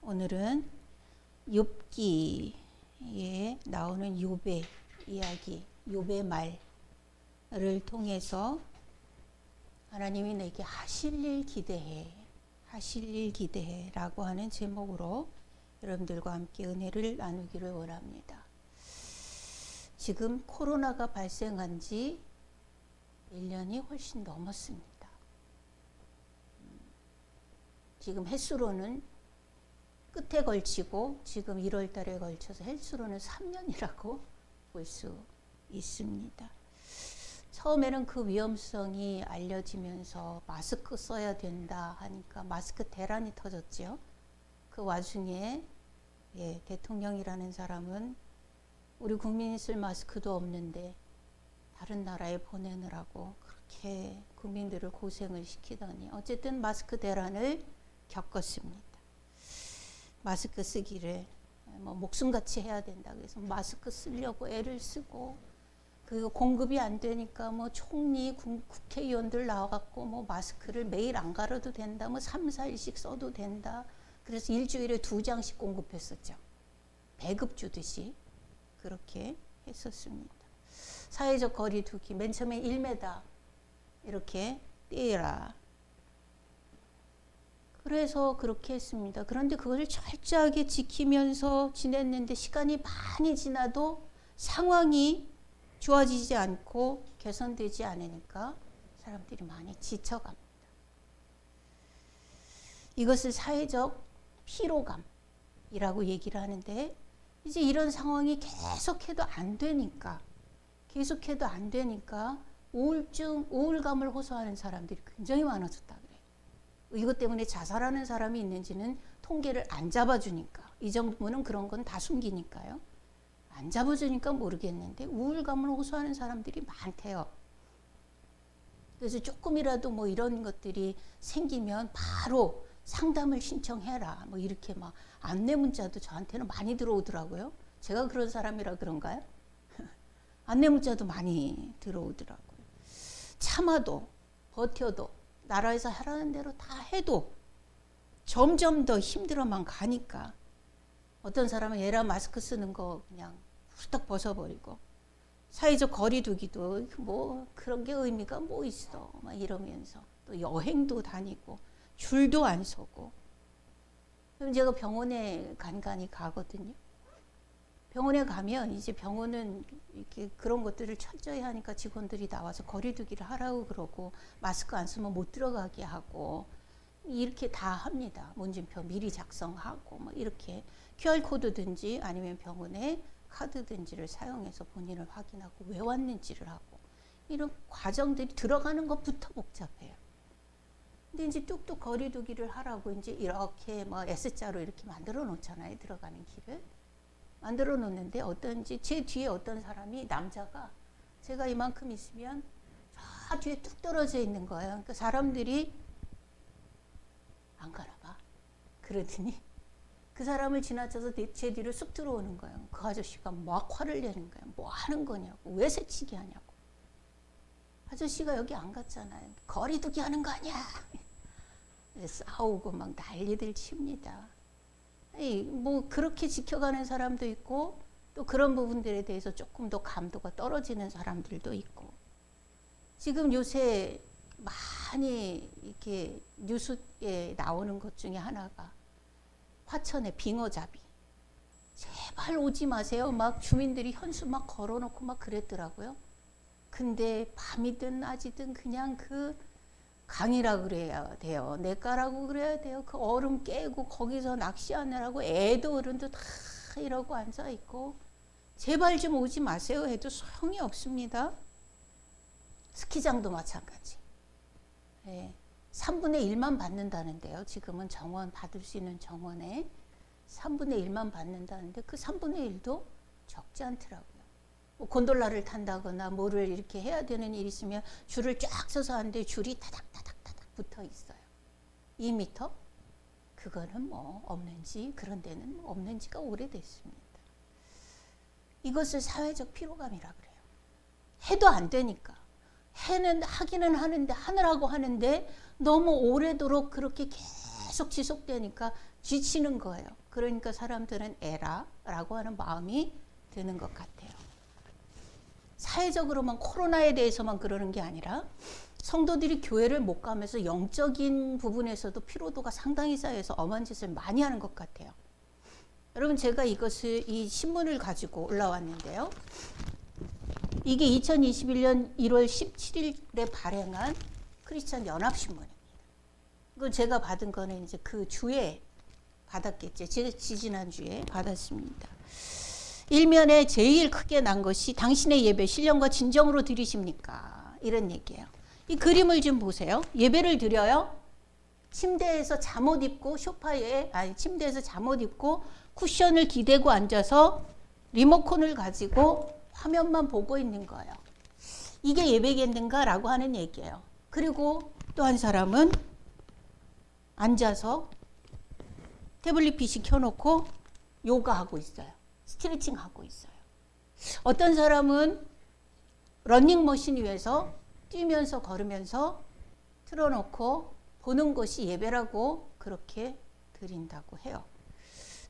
오늘은 욥기에 나오는 욥의 이야기, 욥의 말을 통해서 하나님이 내게 하실 일 기대해, 하실 일 기대해 라고 하는 제목으로 여러분들과 함께 은혜를 나누기를 원합니다. 지금 코로나가 발생한 지 1년이 훨씬 넘었습니다. 지금 횟수로는 끝에 걸치고 지금 1월 달에 걸쳐서 횟수로는 3년이라고 볼 수 있습니다. 처음에는 그 위험성이 알려지면서 마스크 써야 된다 하니까 마스크 대란이 터졌죠. 그 와중에 대통령이라는 사람은 우리 국민이 쓸 마스크도 없는데 다른 나라에 보내느라고 그렇게 국민들을 고생을 시키더니 어쨌든 마스크 대란을 겪었습니다. 마스크 쓰기를 목숨같이 해야 된다 그래서 마스크 쓰려고 애를 쓰고, 그리고 공급이 안 되니까 총리, 국회의원들 나와갖고 마스크를 매일 안 갈아도 된다, 3, 4일씩 써도 된다. 그래서 일주일에 2장씩 공급했었죠. 배급 주듯이 그렇게 했었습니다. 사회적 거리 두기, 맨 처음에 1m 이렇게 떼라. 그래서 그렇게 했습니다. 그런데 그것을 철저하게 지키면서 지냈는데 시간이 많이 지나도 상황이 좋아지지 않고 개선되지 않으니까 사람들이 많이 지쳐갑니다. 이것을 사회적 피로감이라고 얘기를 하는데, 이제 이런 상황이 계속해도 안 되니까 우울증, 우울감을 호소하는 사람들이 굉장히 많아졌다 그래요. 이것 때문에 자살하는 사람이 있는지는 통계를 안 잡아주니까, 이 정부는 그런 건 다 숨기니까요. 안 잡아주니까 모르겠는데 우울감을 호소하는 사람들이 많대요. 그래서 조금이라도 이런 것들이 생기면 바로 상담을 신청해라. 이렇게 안내 문자도 저한테는 많이 들어오더라고요. 제가 그런 사람이라 그런가요? 안내 문자도 많이 들어오더라고요. 참아도 버텨도 나라에서 하라는 대로 다 해도 점점 더 힘들어만 가니까, 어떤 사람은 얘라 마스크 쓰는 거 그냥 후딱 벗어버리고, 사회적 거리 두기도 그런 게 의미가 있어 이러면서 또 여행도 다니고 줄도 안 서고. 그럼 제가 병원에 간간히 가거든요. 병원에 가면 이제 병원은 이렇게 그런 것들을 철저히 하니까 직원들이 나와서 거리 두기를 하라고 그러고, 마스크 안 쓰면 못 들어가게 하고 이렇게 다 합니다. 문진표 미리 작성하고 이렇게 QR코드든지 아니면 병원에 카드든지를 사용해서 본인을 확인하고 왜 왔는지를 하고, 이런 과정들이 들어가는 것부터 복잡해요. 근데 이제 뚝뚝 거리 두기를 하라고 이제 이렇게 S자로 이렇게 만들어 놓잖아요. 들어가는 길을 만들어 놓는데, 제 뒤에 어떤 사람이, 남자가 제가 이만큼 있으면 저 뒤에 뚝 떨어져 있는 거예요. 그러니까 사람들이 안 가나 봐. 그러더니 그 사람을 지나쳐서 제 뒤로 쑥 들어오는 거예요. 그 아저씨가 막 화를 내는 거예요. 뭐 하는 거냐고, 왜 새치기 하냐고. 아저씨가 여기 안 갔잖아요. 거리 두기 하는 거 아니야. 싸우고 난리들 칩니다. 그렇게 지켜가는 사람도 있고, 또 그런 부분들에 대해서 조금 더 감도가 떨어지는 사람들도 있고. 지금 요새 많이 이렇게 뉴스에 나오는 것 중에 하나가 화천의 빙어잡이. 제발 오지 마세요. 주민들이 현수 걸어놓고 그랬더라고요. 근데 밤이든 낮이든 그냥 그 강이라 그래야 돼요. 냇가라고 그래야 돼요. 그 얼음 깨고 거기서 낚시하느라고 애도 어른도 다 이러고 앉아있고, 제발 좀 오지 마세요 해도 소용이 없습니다. 스키장도 마찬가지. 3분의 1만 받는다는데요. 지금은 정원, 받을 수 있는 정원에 3분의 1만 받는다는데 그 3분의 1도 적지 않더라고요. 곤돌라를 탄다거나 뭐를 이렇게 해야 되는 일이 있으면 줄을 쫙 서서 하는데 줄이 타닥타닥타닥 붙어 있어요. 2m? 그거는 없는지, 그런 데는 없는 지가 오래됐습니다. 이것을 사회적 피로감이라 그래요. 해도 안 되니까. 하기는 하는데, 하느라고 하는데 너무 오래도록 그렇게 계속 지속되니까 지치는 거예요. 그러니까 사람들은 에라라고 하는 마음이 드는 것 같아요. 사회적으로만 코로나에 대해서만 그러는 게 아니라 성도들이 교회를 못 가면서 영적인 부분에서도 피로도가 상당히 쌓여서 엄한 짓을 많이 하는 것 같아요. 여러분, 제가 이 신문을 가지고 올라왔는데요. 이게 2021년 1월 17일에 발행한 크리스찬 연합신문입니다. 이거 제가 받은 거는 이제 그 주에 받았겠죠. 지지난주에 받았습니다. 일면에 제일 크게 난 것이 당신의 예배 신령과 진정으로 드리십니까? 이런 얘기예요. 이 그림을 좀 보세요. 예배를 드려요. 침대에서 잠옷 입고 침대에서 잠옷 입고 쿠션을 기대고 앉아서 리모컨을 가지고 화면만 보고 있는 거예요. 이게 예배겠는가라고 하는 얘기예요. 그리고 또 한 사람은 앉아서 태블릿 PC 켜놓고 요가하고 있어요. 스트레칭하고 있어요. 어떤 사람은 러닝머신 위에서 뛰면서 걸으면서 틀어놓고 보는 것이 예배라고 그렇게 드린다고 해요.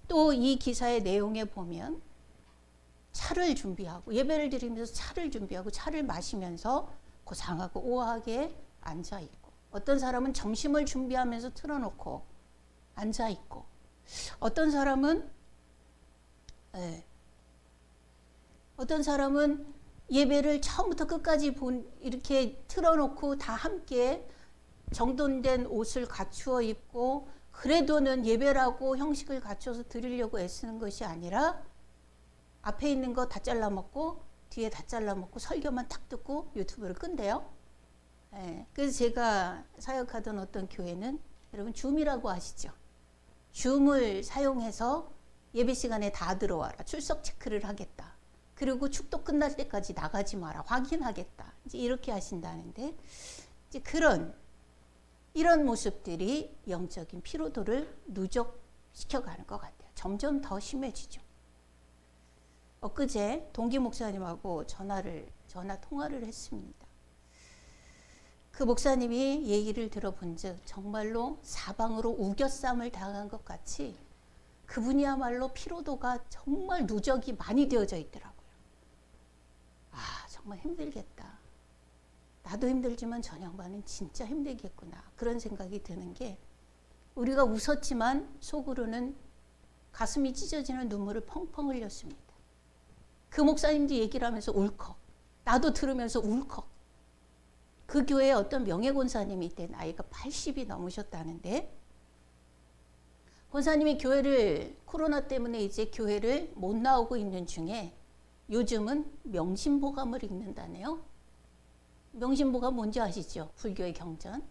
또 이 기사의 내용에 보면 차를 준비하고 예배를 드리면서 차를 준비하고 차를 마시면서 고상하고 우아하게 앉아있고, 어떤 사람은 점심을 준비하면서 틀어놓고 앉아있고, 어떤 사람은 예배를 처음부터 끝까지 이렇게 틀어놓고 다 함께 정돈된 옷을 갖추어 입고, 그래도는 예배라고 형식을 갖춰서 드리려고 애쓰는 것이 아니라 앞에 있는 거 다 잘라 먹고 뒤에 다 잘라 먹고 설교만 탁 듣고 유튜브를 끈대요. 그래서 제가 사역하던 어떤 교회는, 여러분 줌이라고 아시죠? 줌을 사용해서 예배 시간에 다 들어와라, 출석 체크를 하겠다, 그리고 축도 끝날 때까지 나가지 마라, 확인하겠다, 이제 이렇게 하신다는데, 이제 이런 모습들이 영적인 피로도를 누적시켜가는 것 같아요. 점점 더 심해지죠. 엊그제 동기 목사님하고 전화 통화를 했습니다. 그 목사님이 얘기를 들어본 즉 정말로 사방으로 우겨쌈을 당한 것 같이 그분이야말로 피로도가 정말 누적이 많이 되어져 있더라고요. 정말 힘들겠다. 나도 힘들지만 저 양반은 진짜 힘들겠구나. 그런 생각이 드는 게, 우리가 웃었지만 속으로는 가슴이 찢어지는 눈물을 펑펑 흘렸습니다. 그 목사님도 얘기를 하면서 울컥, 나도 들으면서 울컥. 그 교회에 어떤 명예권사님이 있대. 나이가 80이 넘으셨다는데, 권사님이 코로나 때문에 이제 교회를 못 나오고 있는 중에 요즘은 명심보감을 읽는다네요. 명심보감 뭔지 아시죠? 불교의 경전.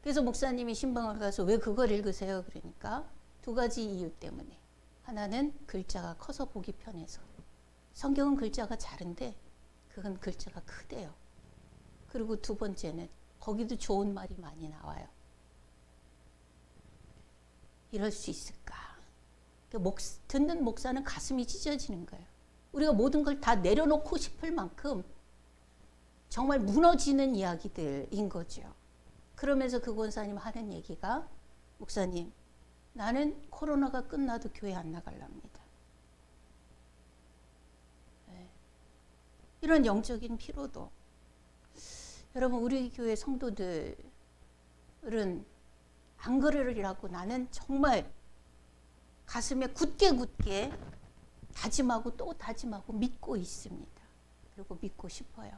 그래서 목사님이 신방을 가서 왜 그걸 읽으세요? 그러니까 두 가지 이유 때문에. 하나는 글자가 커서 보기 편해서. 성경은 글자가 작은데 그건 글자가 크대요. 그리고 두 번째는 거기도 좋은 말이 많이 나와요. 이럴 수 있을까? 듣는 목사는 가슴이 찢어지는 거예요. 우리가 모든 걸 다 내려놓고 싶을 만큼 정말 무너지는 이야기들인 거죠. 그러면서 그 권사님 하는 얘기가, 목사님, 나는 코로나가 끝나도 교회 안 나갈랍니다. 이런 영적인 피로도. 여러분, 우리 교회 성도들은 안 그러리라고 나는 정말 가슴에 굳게 다짐하고 또 다짐하고 믿고 있습니다. 그리고 믿고 싶어요.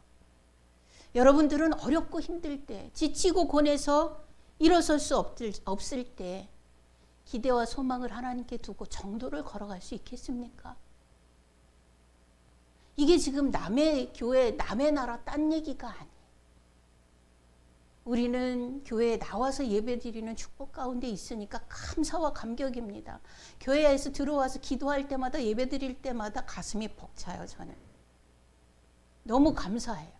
여러분들은 어렵고 힘들 때, 지치고 고뇌서 일어설 수 없을 때 기대와 소망을 하나님께 두고 정도를 걸어갈 수 있겠습니까? 이게 지금 남의 교회, 남의 나라 딴 얘기가 아니에요. 우리는 교회에 나와서 예배드리는 축복 가운데 있으니까 감사와 감격입니다. 교회에서 들어와서 기도할 때마다, 예배드릴 때마다 가슴이 벅차요. 저는 너무 감사해요.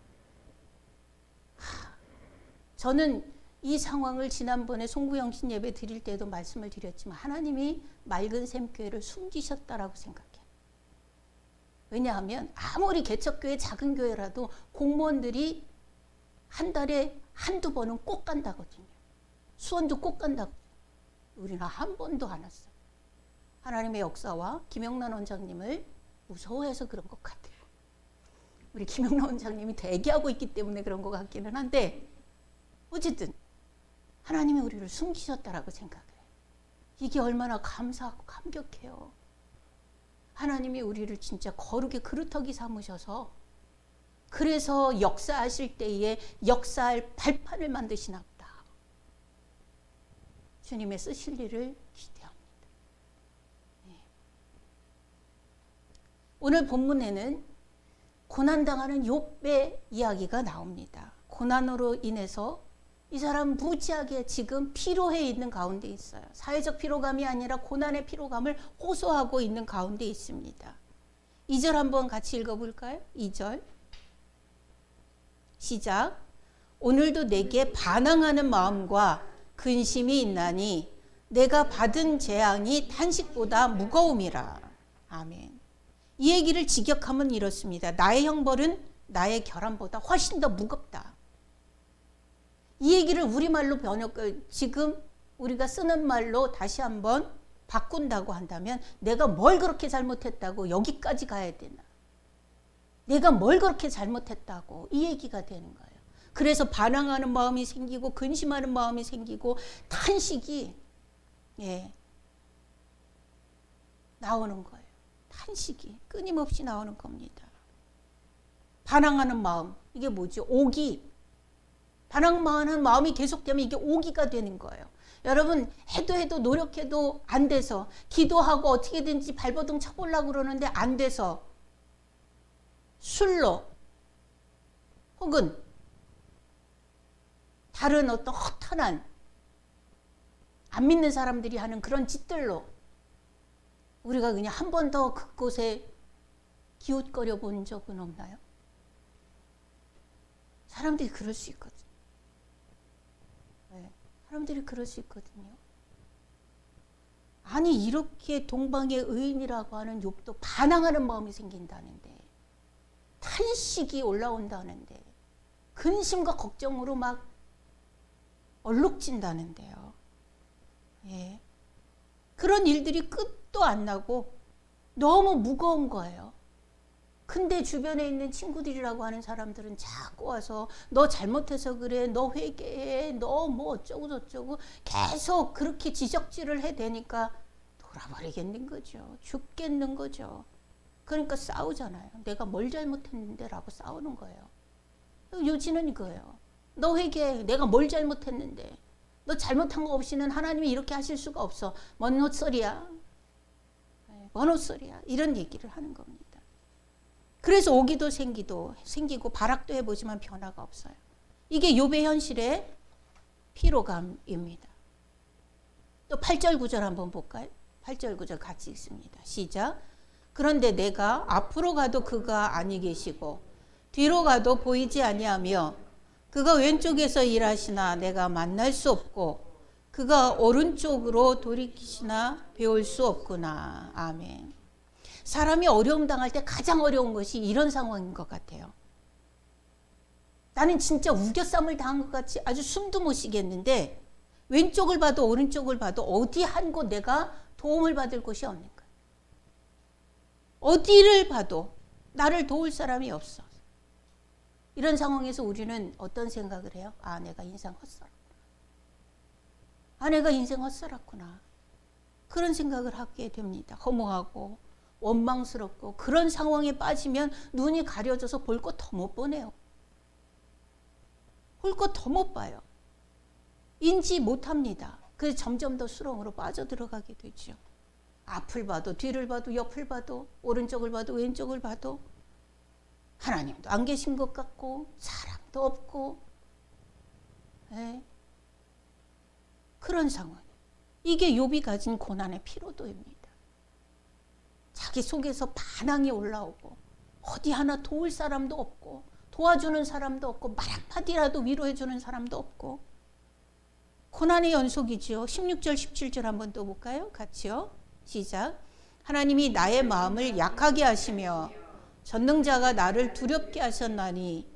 저는 이 상황을 지난번에 송구영신 예배 드릴 때도 말씀을 드렸지만, 하나님이 맑은 샘교회를 숨기셨다라고 생각해요. 왜냐하면 아무리 개척교회, 작은 교회라도 공무원들이 한 달에 한두 번은 꼭 간다거든요. 수원도 꼭 간다고. 우리는 한 번도 안 왔어요. 하나님의 역사와 김영란 원장님을 무서워해서 그런 것 같아요. 우리 김영란 원장님이 대기하고 있기 때문에 그런 것 같기는 한데 어쨌든 하나님이 우리를 숨기셨다라고 생각을 해요. 이게 얼마나 감사하고 감격해요. 하나님이 우리를 진짜 거룩의 그루터기 삼으셔서 그래서 역사하실 때에 역사할 발판을 만드시나 보다. 주님의 쓰실 일을 기대합니다. 네. 오늘 본문에는 고난당하는 욥의 이야기가 나옵니다. 고난으로 인해서 이 사람 무지하게 지금 피로해 있는 가운데 있어요. 사회적 피로감이 아니라 고난의 피로감을 호소하고 있는 가운데 있습니다. 2절 한번 같이 읽어볼까요? 2절 시작. 오늘도 내게 반항하는 마음과 근심이 있나니 내가 받은 재앙이 탄식보다 무거움이라. 아멘. 이 얘기를 직역하면 이렇습니다. 나의 형벌은 나의 결함보다 훨씬 더 무겁다. 이 얘기를 우리말로 지금 우리가 쓰는 말로 다시 한번 바꾼다고 한다면 내가 뭘 그렇게 잘못했다고 여기까지 가야 되나? 내가 뭘 그렇게 잘못했다고 이 얘기가 되는 거예요. 그래서 반항하는 마음이 생기고 근심하는 마음이 생기고 탄식이 나오는 거예요. 탄식이 끊임없이 나오는 겁니다. 반항하는 마음, 이게 뭐죠? 오기. 반항하는 마음이 계속되면 이게 오기가 되는 거예요. 여러분 해도 노력해도 안 돼서 기도하고 어떻게든지 발버둥 쳐보려고 그러는데 안 돼서 술로 혹은 다른 어떤 허탄한 안 믿는 사람들이 하는 그런 짓들로 우리가 그냥 한 번 더 그곳에 기웃거려 본 적은 없나요? 사람들이 그럴 수 있거든요. 네, 사람들이 그럴 수 있거든요. 아니 이렇게 동방의 의인이라고 하는 욥도 반항하는 마음이 생긴다는데 탄식이 올라온다는데 근심과 걱정으로 막 얼룩진다는데요. 예. 그런 일들이 끝도 안 나고 너무 무거운 거예요. 근데 주변에 있는 친구들이라고 하는 사람들은 자꾸 와서 너 잘못해서 그래, 너 회개해, 너 뭐 어쩌고 저쩌고 계속 그렇게 지적질을 해대니까 돌아버리겠는 거죠. 죽겠는 거죠. 그러니까 싸우잖아요. 내가 뭘 잘못했는데 라고 싸우는 거예요. 요지는 이거예요. 너 회개해. 내가 뭘 잘못했는데. 너 잘못한 거 없이는 하나님이 이렇게 하실 수가 없어. 뭔 헛소리야. 뭔 헛소리야. 이런 얘기를 하는 겁니다. 그래서 오기도 생기고 발악도 해보지만 변화가 없어요. 이게 욥의 현실의 피로감입니다. 또 8절 9절 한번 볼까요? 8절 9절 같이 읽습니다. 시작. 그런데 내가 앞으로 가도 그가 아니 계시고 뒤로 가도 보이지 아니하며 그가 왼쪽에서 일하시나 내가 만날 수 없고 그가 오른쪽으로 돌이키시나 배울 수 없구나. 아멘. 사람이 어려움 당할 때 가장 어려운 것이 이런 상황인 것 같아요. 나는 진짜 우겨쌈을 당한 것 같이 아주 숨도 못 쉬겠는데 왼쪽을 봐도 오른쪽을 봐도 어디 한 곳 내가 도움을 받을 곳이 없는 거예요. 어디를 봐도 나를 도울 사람이 없어. 이런 상황에서 우리는 어떤 생각을 해요? 아, 내가 인생 헛살았구나. 아, 내가 인생 헛살았구나. 그런 생각을 하게 됩니다. 허무하고 원망스럽고 그런 상황에 빠지면 눈이 가려져서 볼 것 더 못 보네요. 볼 것 더 못 봐요. 인지 못합니다. 그래서 점점 더 수렁으로 빠져들어가게 되죠. 앞을 봐도 뒤를 봐도 옆을 봐도 오른쪽을 봐도 왼쪽을 봐도 하나님도 안 계신 것 같고 사람도 없고 그런 상황. 이게 욥이 가진 고난의 피로도입니다. 자기 속에서 반항이 올라오고 어디 하나 도울 사람도 없고 도와주는 사람도 없고 말 한마디라도 위로해주는 사람도 없고 고난의 연속이죠. 16절 17절 한번 또 볼까요? 같이요. 시작. 하나님이 나의 마음을 약하게 하시며 전능자가 나를 두렵게 하셨나니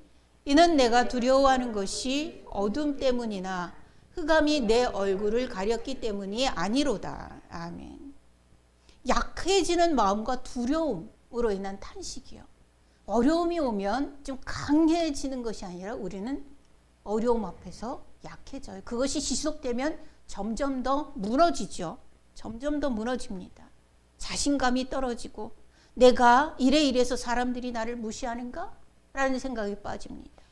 이는 내가 두려워하는 것이 어둠 때문이나 흑암이 내 얼굴을 가렸기 때문이 아니로다. 아멘. 약해지는 마음과 두려움으로 인한 탄식이요. 어려움이 오면 좀 강해지는 것이 아니라 우리는 어려움 앞에서 약해져요. 그것이 지속되면 점점 더 무너지죠. 점점 더 무너집니다. 자신감이 떨어지고 내가 이래서 사람들이 나를 무시하는가? 라는 생각이 빠집니다.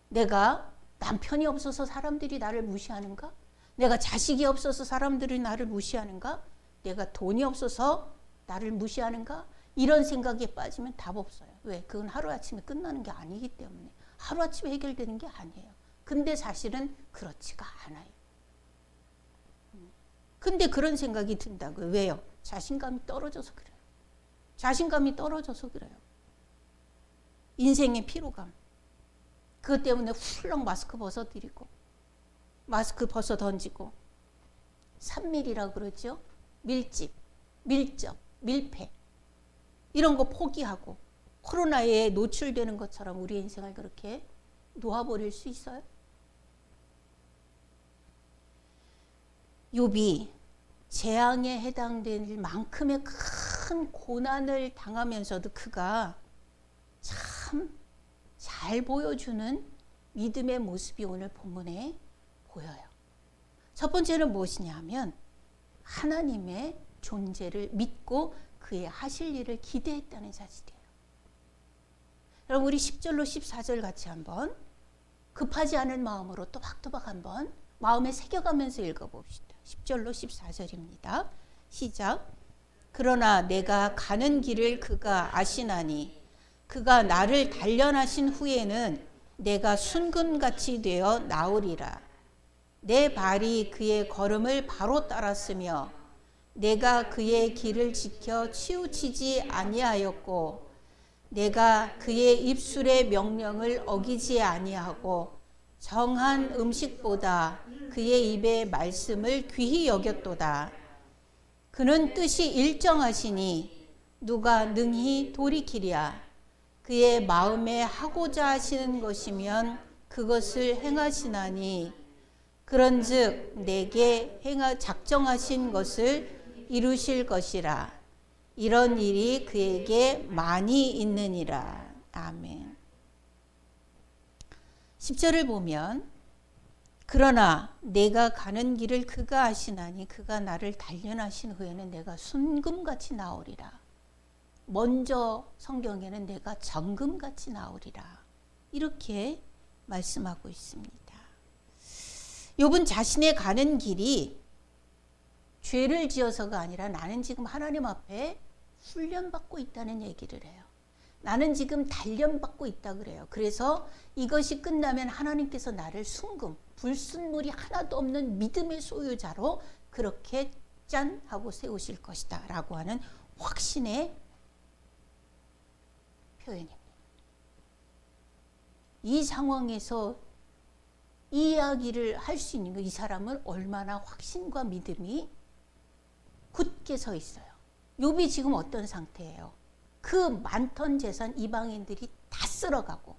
내가 남편이 없어서 사람들이 나를 무시하는가? 내가 자식이 없어서 사람들이 나를 무시하는가? 내가 돈이 없어서 나를 무시하는가? 이런 생각에 빠지면 답 없어요. 왜? 그건 하루아침에 끝나는 게 아니기 때문에. 하루아침에 해결되는 게 아니에요. 근데 사실은 그렇지가 않아요. 근데 그런 생각이 든다고요. 왜요? 자신감이 떨어져서 그래요. 자신감이 떨어져서 그래요. 인생의 피로감. 그것 때문에 훌렁 마스크 벗어드리고 마스크 벗어 던지고 3밀이라고 그러죠. 밀집, 밀접, 밀폐 이런 거 포기하고 코로나에 노출되는 것처럼 우리 인생을 그렇게 놓아버릴 수 있어요? 욥이 재앙에 해당될 만큼의 큰 고난을 당하면서도 그가 참 잘 보여주는 믿음의 모습이 오늘 본문에 보여요. 첫 번째는 무엇이냐 하면 하나님의 존재를 믿고 그의 하실 일을 기대했다는 사실이에요. 여러분 우리 10절로 14절 같이 한번 급하지 않은 마음으로 또박또박 한번 마음에 새겨가면서 읽어봅시다. 10절로 14절입니다. 시작. 그러나 내가 가는 길을 그가 아시나니 그가 나를 단련하신 후에는 내가 순금같이 되어 나오리라. 내 발이 그의 걸음을 바로 따랐으며 내가 그의 길을 지켜 치우치지 아니하였고 내가 그의 입술의 명령을 어기지 아니하고 정한 음식보다 그의 입의 말씀을 귀히 여겼도다. 그는 뜻이 일정하시니 누가 능히 돌이키랴. 그의 마음에 하고자 하시는 것이면 그것을 행하시나니 그런즉 내게 작정하신 것을 이루실 것이라. 이런 일이 그에게 많이 있느니라. 아멘. 10절을 보면 그러나 내가 가는 길을 그가 아시나니 그가 나를 단련하신 후에는 내가 순금같이 나오리라. 먼저 성경에는 내가 정금같이 나오리라. 이렇게 말씀하고 있습니다. 욥은 자신의 가는 길이 죄를 지어서가 아니라 나는 지금 하나님 앞에 훈련받고 있다는 얘기를 해요. 나는 지금 단련받고 있다 그래요. 그래서 이것이 끝나면 하나님께서 나를 순금, 불순물이 하나도 없는 믿음의 소유자로 그렇게 짠 하고 세우실 것이다 라고 하는 확신의 표현입니다. 이 상황에서 이 이야기를 할 수 있는 거, 이 사람은 얼마나 확신과 믿음이 굳게 서 있어요. 욥이 지금 어떤 상태예요? 그 많던 재산 이방인들이 다 쓸어가고,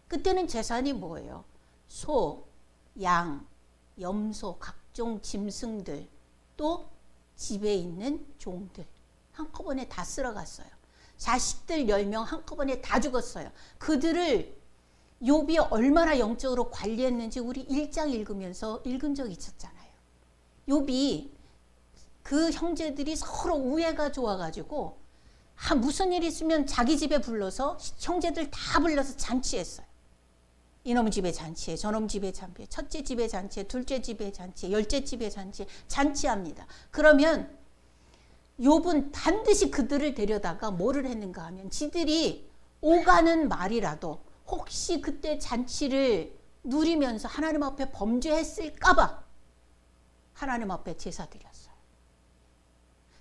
그때는 재산이 뭐예요? 소, 양, 염소, 각종 짐승들, 또 집에 있는 종들 한꺼번에 다 쓸어갔어요. 자식들 10명 한꺼번에 다 죽었어요. 그들을 욥이 얼마나 영적으로 관리했는지 우리 1장 읽으면서 읽은 적이 있었잖아요. 욥이 그 형제들이 서로 우애가 좋아가지고 무슨 일 있으면 자기 집에 불러서 형제들 다 불러서 잔치했어요. 이놈 집에 잔치해, 저놈 집에 잔치해, 첫째 집에 잔치해, 둘째 집에 잔치해, 열째 집에 잔치해, 잔치합니다. 그러면 욥은 반드시 그들을 데려다가 뭐를 했는가 하면 지들이 오가는 말이라도 혹시 그때 잔치를 누리면서 하나님 앞에 범죄했을까봐 하나님 앞에 제사 드렸어요.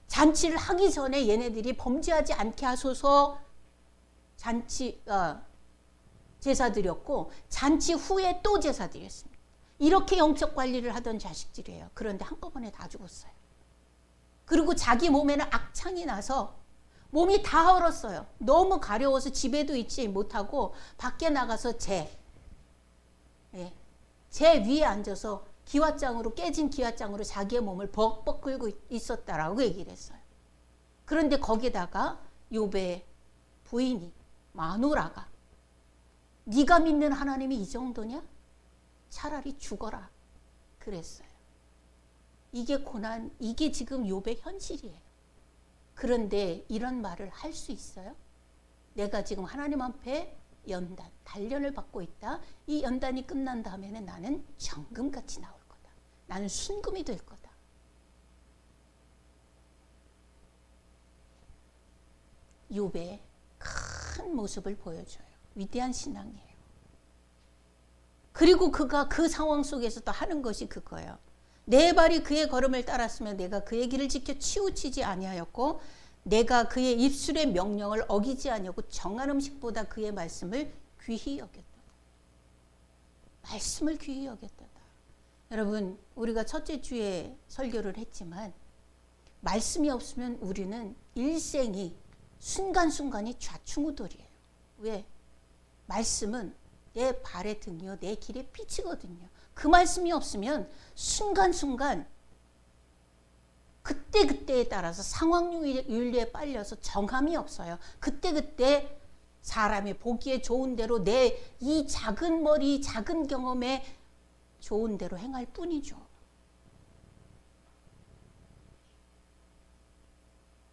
잔치를 하기 전에 얘네들이 범죄하지 않게 하소서 제사 드렸고, 잔치 후에 또 제사 드렸습니다. 이렇게 영적 관리를 하던 자식들이에요. 그런데 한꺼번에 다 죽었어요. 그리고 자기 몸에는 악창이 나서 몸이 다 얼었어요. 너무 가려워서 집에도 있지 못하고 밖에 나가서 제 위에 앉아서 기왓장으로 깨진 기왓장으로 자기의 몸을 벅벅 끌고 있었다라고 얘기를 했어요. 그런데 거기다가 욥의 부인이 마누라가 네가 믿는 하나님이 이 정도냐? 차라리 죽어라 그랬어요. 이게 고난, 이게 지금 욥의 현실이에요. 그런데 이런 말을 할 수 있어요? 내가 지금 하나님 앞에 연단, 단련을 받고 있다. 이 연단이 끝난 다음에는 나는 정금같이 나올 거다. 나는 순금이 될 거다. 욥의 큰 모습을 보여줘요. 위대한 신앙이에요. 그리고 그가 그 상황 속에서도 하는 것이 그거예요. 내 발이 그의 걸음을 따랐으면 내가 그의 길을 지켜 치우치지 아니하였고 내가 그의 입술의 명령을 어기지 아니하고 정한 음식보다 그의 말씀을 귀히 여겼다. 말씀을 귀히 여겼다. 여러분, 우리가 첫째 주에 설교를 했지만 말씀이 없으면 우리는 일생이 순간순간이 좌충우돌이에요. 왜? 말씀은 내 발의 등이요 내 길의 빛이거든요. 그 말씀이 없으면 순간순간 그때그때에 따라서 상황윤리에 빨려서 정함이 없어요. 그때그때 사람이 보기에 좋은 대로 내 이 작은 머리 작은 경험에 좋은 대로 행할 뿐이죠.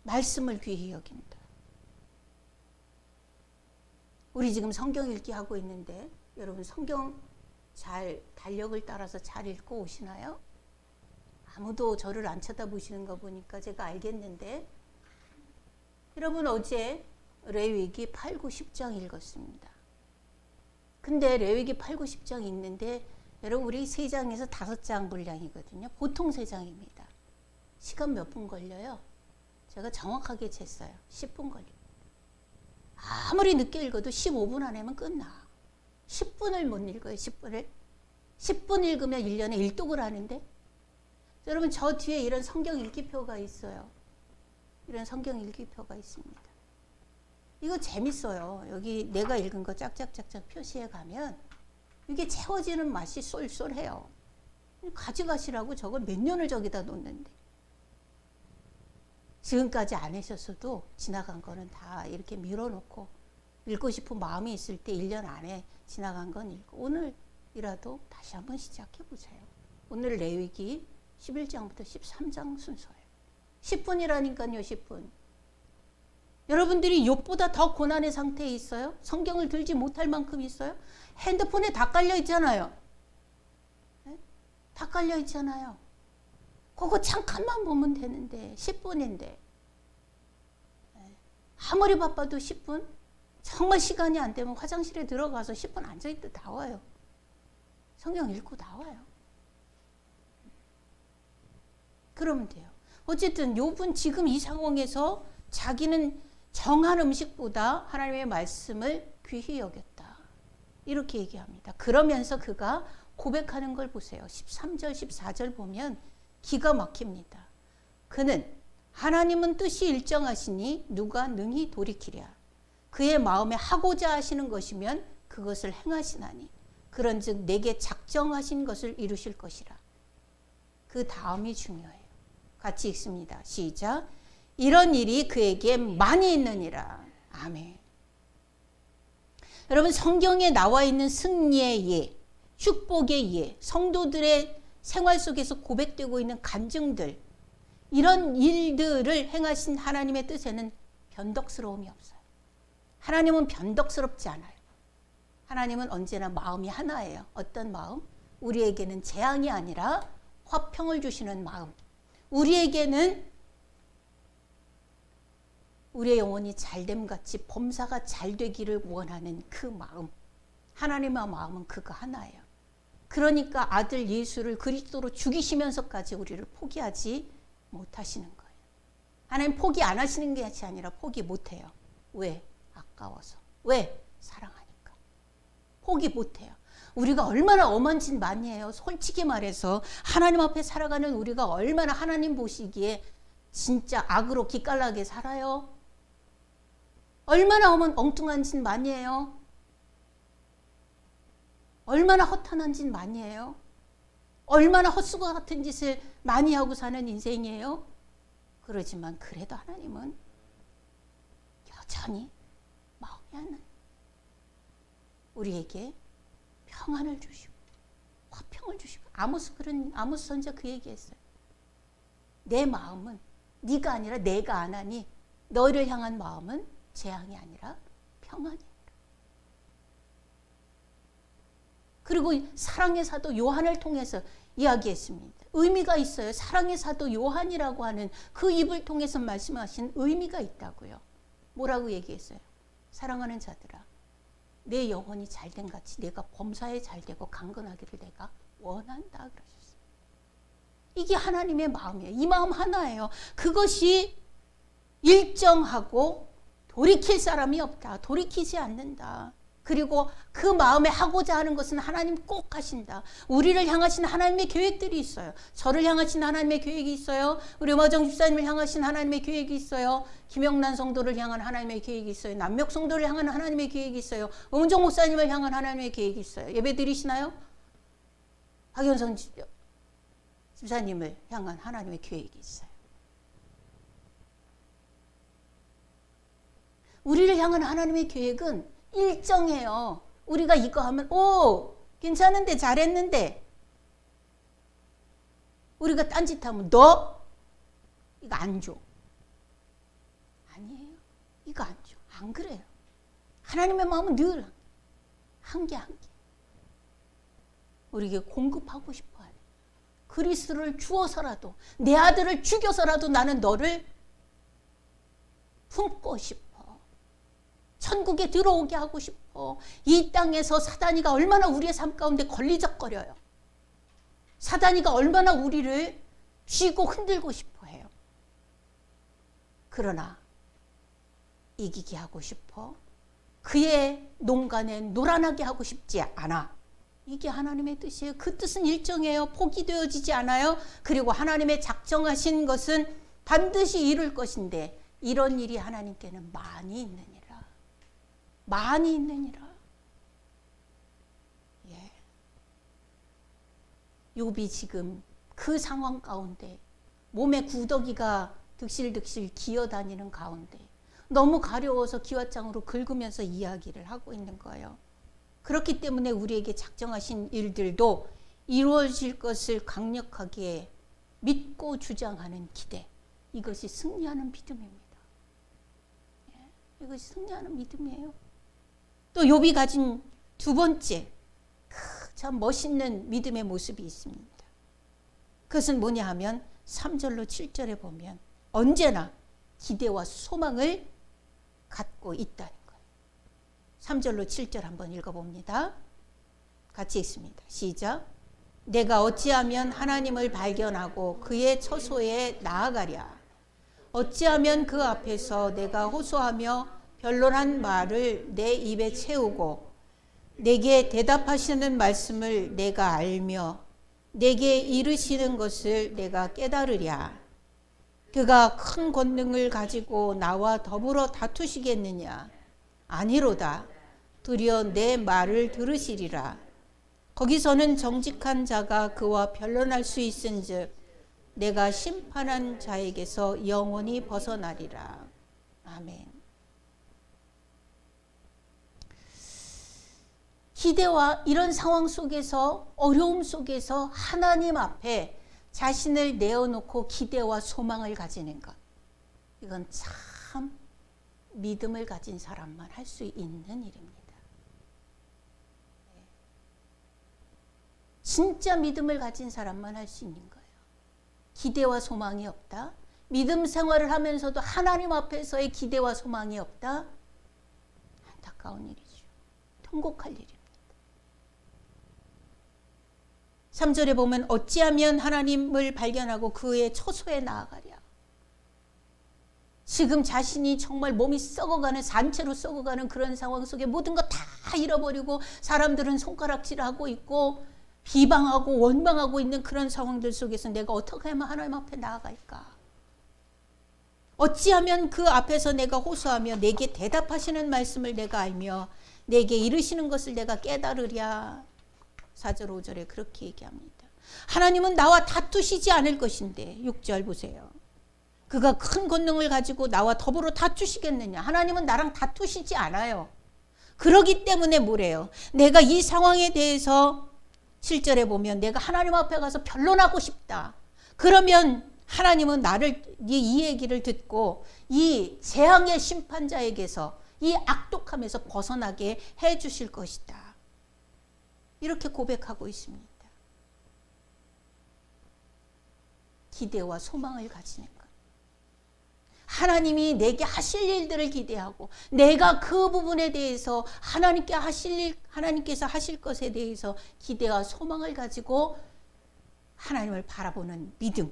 말씀을 귀히 여긴다. 우리 지금 성경 읽기 하고 있는데 여러분 성경 잘 달력을 따라서 잘 읽고 오시나요? 아무도 저를 안 쳐다보시는 거 보니까 제가 알겠는데 여러분 어제 레위기 8, 9, 10장 읽었습니다. 근데 레위기 8, 9, 10장 읽는데 여러분 우리 3장에서 5장 분량이거든요. 보통 3장입니다. 시간 몇 분 걸려요? 제가 정확하게 쟀어요. 10분 걸려요. 아무리 늦게 읽어도 15분 안에는 끝나. 10분을 못 읽어요. 10분을. 10분 읽으면 1년에 1독을 하는데 여러분 저 뒤에 이런 성경 읽기표가 있어요. 이런 성경 읽기표가 있습니다. 이거 재밌어요. 여기 내가 읽은 거 짝짝짝짝 표시해 가면 이게 채워지는 맛이 쏠쏠해요. 가져가시라고 저걸 몇 년을 저기다 놓는데 지금까지 안 하셨어도 지나간 거는 다 이렇게 밀어놓고 읽고 싶은 마음이 있을 때 1년 안에 지나간 건 읽고 오늘이라도 다시 한번 시작해 보세요. 오늘 레위기 11장부터 13장 순서예요. 10분이라니까요. 10분. 여러분들이 욥보다 더 고난의 상태에 있어요? 성경을 들지 못할 만큼 있어요? 핸드폰에 다 깔려 있잖아요. 네? 다 깔려 있잖아요. 그거 잠깐만 보면 되는데 10분인데 아무리 바빠도 10분? 정말 시간이 안 되면 화장실에 들어가서 10분 앉아있다 나와요. 성경 읽고 나와요. 그러면 돼요. 어쨌든 욥은 지금 이 상황에서 자기는 정한 음식보다 하나님의 말씀을 귀히 여겼다. 이렇게 얘기합니다. 그러면서 그가 고백하는 걸 보세요. 13절 14절 보면 기가 막힙니다. 그는 하나님은 뜻이 일정하시니 누가 능히 돌이키랴. 그의 마음에 하고자 하시는 것이면 그것을 행하시나니 그런즉 내게 작정하신 것을 이루실 것이라. 그 다음이 중요해요. 같이 읽습니다. 시작. 이런 일이 그에게 많이 있느니라. 아멘. 여러분 성경에 나와 있는 승리의 예, 축복의 예, 성도들의 생활 속에서 고백되고 있는 간증들 이런 일들을 행하신 하나님의 뜻에는 변덕스러움이 없어요. 하나님은 변덕스럽지 않아요. 하나님은 언제나 마음이 하나예요. 어떤 마음? 우리에게는 재앙이 아니라 화평을 주시는 마음. 우리에게는 우리의 영혼이 잘됨같이 범사가 잘 되기를 원하는 그 마음. 하나님의 마음은 그거 하나예요. 그러니까 아들 예수를 그리스도로 죽이시면서까지 우리를 포기하지 못하시는 거예요. 하나님 포기 안 하시는 게 아니라 포기 못해요. 왜? 아까워서. 왜? 사랑하니까. 포기 못해요. 우리가 얼마나 엄한 짓 많이 해요. 솔직히 말해서 하나님 앞에 살아가는 우리가 얼마나 하나님 보시기에 진짜 악으로 기깔나게 살아요. 얼마나 엉뚱한 짓 많이 해요. 얼마나 허탄한 짓 많이 해요. 얼마나 헛수고 같은 짓을 많이 하고 사는 인생이에요. 그러지만 그래도 하나님은 여전히 마음이 하는 우리에게 평안을 주시고 화평을 주시고, 아모스 선지자 그 얘기했어요. 내 마음은 네가 아니라 내가 안 하니 너희를 향한 마음은 재앙이 아니라 평안이라. 그리고 사랑의 사도 요한을 통해서 이야기했습니다. 의미가 있어요. 사랑의 사도 요한이라고 하는 그 입을 통해서 말씀하신 의미가 있다고요. 뭐라고 얘기했어요? 사랑하는 자들아, 내 영혼이 잘된 같이 내가 범사에 잘되고 강건하기를 내가 원한다 그러셨어요. 이게 하나님의 마음이에요. 이 마음 하나예요. 그것이 일정하고 돌이킬 사람이 없다. 돌이키지 않는다. 그리고 그 마음에 하고자 하는 것은 하나님 꼭 하신다. 우리를 향하신 하나님의 계획들이 있어요. 저를 향하신 하나님의 계획이 있어요. 우리 머정 집사님을 향하신 하나님의 계획이 있어요. 김영란 성도를 향한 하나님의 계획이 있어요. 남역 성도를 향한 하나님의 계획이 있어요. 음종 목사님을 향한 하나님의 계획이 있어요. 예배 드리시나요? 박연성 집사님을 향한 하나님의 계획이 있어요. 우리를 향한 하나님의 계획은 일정해요. 우리가 이거 하면 오 괜찮은데 잘했는데, 우리가 딴짓하면 너 이거 안 줘. 아니에요. 이거 안 줘. 안 그래요. 하나님의 마음은 늘 한 개 한 개 우리에게 공급하고 싶어요. 그리스도를 주어서라도, 내 아들을 죽여서라도 나는 너를 품고 싶어. 천국에 들어오게 하고 싶어. 이 땅에서 사단이가 얼마나 우리의 삶 가운데 걸리적거려요. 사단이가 얼마나 우리를 쥐고 흔들고 싶어 해요. 그러나 이기게 하고 싶어. 그의 농간에 노란하게 하고 싶지 않아. 이게 하나님의 뜻이에요. 그 뜻은 일정해요. 포기되어지지 않아요. 그리고 하나님의 작정하신 것은 반드시 이룰 것인데, 이런 일이 하나님께는 많이 있느니라. 많이 있느니라. 예. 욥이 지금 그 상황 가운데 몸에 구더기가 득실득실 기어다니는 가운데 너무 가려워서 기왓장으로 긁으면서 이야기를 하고 있는 거예요. 그렇기 때문에 우리에게 작정하신 일들도 이루어질 것을 강력하게 믿고 주장하는 기대, 이것이 승리하는 믿음입니다. 예. 이것이 승리하는 믿음이에요. 또 욥이 가진 두 번째 참 멋있는 믿음의 모습이 있습니다. 그것은 뭐냐 하면 3절로 7절에 보면 언제나 기대와 소망을 갖고 있다는 거예요. 3절로 7절 한번 읽어봅니다. 같이 읽습니다. 시작. 내가 어찌하면 하나님을 발견하고 그의 처소에 나아가랴. 어찌하면 그 앞에서 내가 호소하며 변론한 말을 내 입에 채우고 내게 대답하시는 말씀을 내가 알며 내게 이르시는 것을 내가 깨달으랴. 그가 큰 권능을 가지고 나와 더불어 다투시겠느냐? 아니로다. 도리어 내 말을 들으시리라. 거기서는 정직한 자가 그와 변론할 수 있은즉 내가 심판한 자에게서 영원히 벗어나리라. 아멘. 기대와 이런 상황 속에서, 어려움 속에서 하나님 앞에 자신을 내어놓고 기대와 소망을 가지는 것, 이건 참 믿음을 가진 사람만 할 수 있는 일입니다. 진짜 믿음을 가진 사람만 할 수 있는 거예요. 기대와 소망이 없다, 믿음 생활을 하면서도 하나님 앞에서의 기대와 소망이 없다, 안타까운 일이죠. 통곡할 일입니다. 3절에 보면 어찌하면 하나님을 발견하고 그의 처소에 나아가랴. 지금 자신이 정말 몸이 썩어가는, 산채로 썩어가는 그런 상황 속에 모든 것 다 잃어버리고 사람들은 손가락질하고 있고 비방하고 원망하고 있는 그런 상황들 속에서 내가 어떻게 하면 하나님 앞에 나아갈까? 어찌하면 그 앞에서 내가 호소하며 내게 대답하시는 말씀을 내가 알며 내게 이르시는 것을 내가 깨달으랴. 4절 5절에 그렇게 얘기합니다. 하나님은 나와 다투시지 않을 것인데 6절 보세요. 그가 큰 권능을 가지고 나와 더불어 다투시겠느냐. 하나님은 나랑 다투시지 않아요. 그러기 때문에 뭐래요? 내가 이 상황에 대해서 7절에 보면 내가 하나님 앞에 가서 변론하고 싶다. 그러면 하나님은 나를 이 얘기를 듣고 이 재앙의 심판자에게서 이 악독함에서 벗어나게 해 주실 것이다. 이렇게 고백하고 있습니다. 기대와 소망을 가지는 것. 하나님이 내게 하실 일들을 기대하고 내가 그 부분에 대해서 하나님께서 하실 것에 대해서 기대와 소망을 가지고 하나님을 바라보는 믿음을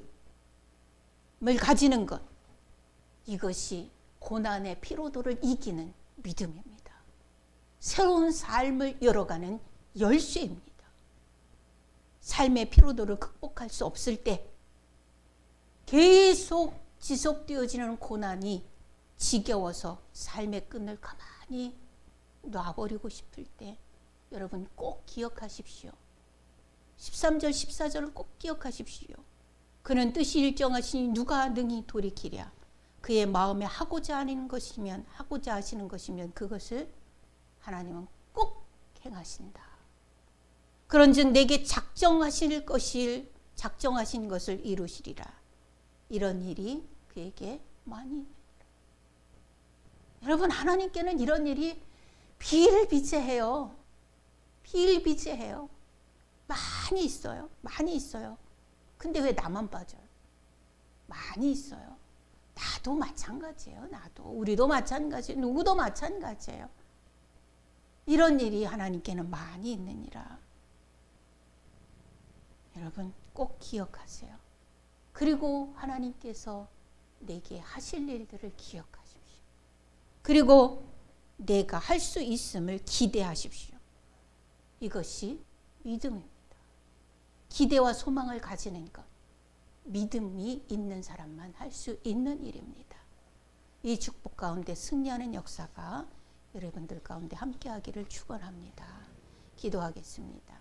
가지는 것. 이것이 고난의 피로도를 이기는 믿음입니다. 새로운 삶을 열어가는 열쇠입니다. 삶의 피로도를 극복할 수 없을 때 계속 지속되어지는 고난이 지겨워서 삶의 끈을 가만히 놔버리고 싶을 때 여러분 꼭 기억하십시오. 13절 14절을 꼭 기억하십시오. 그는 뜻이 일정하시니 누가 능히 돌이키랴. 그의 마음에 하고자 하시는 것이면 그것을 하나님은 꼭 행하신다. 그런즉 내게 작정하신 것을 이루시리라. 이런 일이 그에게 많이. 여러분, 하나님께는 이런 일이 비일비재해요. 비일비재해요. 많이 있어요. 많이 있어요. 근데 왜 나만 빠져요? 많이 있어요. 나도 마찬가지예요. 우리도 마찬가지예요. 누구도 마찬가지예요. 이런 일이 하나님께는 많이 있느니라. 여러분 꼭 기억하세요. 그리고 하나님께서 내게 하실 일들을 기억하십시오. 그리고 내가 할 수 있음을 기대하십시오. 이것이 믿음입니다. 기대와 소망을 가지는 것. 믿음이 있는 사람만 할 수 있는 일입니다. 이 축복 가운데 승리하는 역사가 여러분들 가운데 함께하기를 축원합니다. 기도하겠습니다.